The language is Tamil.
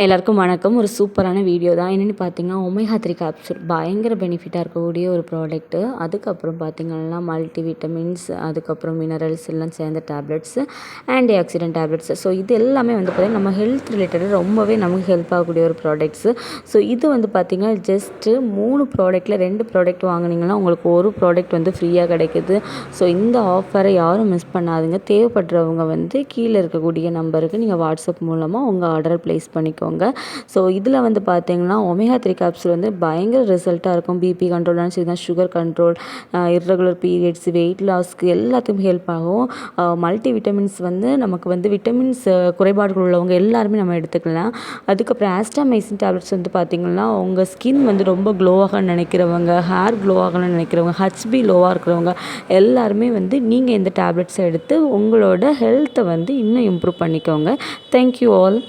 எல்லாருக்கும் வணக்கம். ஒரு சூப்பரான வீடியோ தான். என்னென்னு பார்த்தீங்கன்னா, ஒமேகா 3 கேப்சூல் பயங்கர பெனிஃபிட்டாக இருக்கக்கூடிய ஒரு ப்ராடக்ட்டு. அதுக்கப்புறம் பார்த்தீங்கன்னா, மல்டி விட்டமின்ஸ், அதுக்கப்புறம் மினரல்ஸ் எல்லாம் சேர்ந்த tablets, anti accident tablets. So இது எல்லாமே வந்து பார்த்தீங்கன்னா, நம்ம ஹெல்த் ரிலேட்டடாக ரொம்பவே நமக்கு ஹெல்ப் ஆகக்கூடிய ஒரு ப்ராடக்ட்ஸு. ஸோ இது வந்து பார்த்தீங்கன்னா, ஜஸ்ட்டு 3 ப்ராடக்ட்டில் 2 ப்ராடக்ட் வாங்கினீங்கன்னா உங்களுக்கு ஒரு ப்ராடக்ட் வந்து ஃப்ரீயாக கிடைக்குது. ஸோ இந்த ஆஃபரை யாரும் மிஸ் பண்ணாதீங்க. தேவைப்படுறவங்க வந்து கீழே இருக்கக்கூடிய நம்பருக்கு நீங்கள் வாட்ஸ்அப் மூலமாக உங்கள் ஆர்டரை ப்ளேஸ் பண்ணிக்கோங்க. ஸோ இதில் வந்து பார்த்தீங்கன்னா, ஒமேகா 3 கேப்சூல் வந்து பயங்கர ரிசல்ட்டாக இருக்கும். பிபி கண்ட்ரோலான சரி தான், sugar control, irregular periods, weight லாஸ்க்கு எல்லாத்துக்கும் ஹெல்ப் ஆகும். மல்டி விட்டமின்ஸ் வந்து நமக்கு வந்து விட்டமின்ஸ் குறைபாடுகள் உள்ளவங்க எல்லாருமே நம்ம எடுத்துக்கலாம். அதுக்கப்புறம் ஆஸ்டாமைசின் டேப்லெட்ஸ் வந்து பார்த்திங்கன்னா, உங்கள் ஸ்கின் வந்து ரொம்ப க்ளோவாக நினைக்கிறவங்க, ஹேர் க்ளோ ஆகணும்னு நினைக்கிறவங்க, ஹச்பி லோவாக இருக்கிறவங்க எல்லாருமே வந்து நீங்கள் இந்த டேப்லெட்ஸை எடுத்து உங்களோட ஹெல்த்தை வந்து இன்னும் இம்ப்ரூவ் பண்ணிக்கோங்க. Thank you all.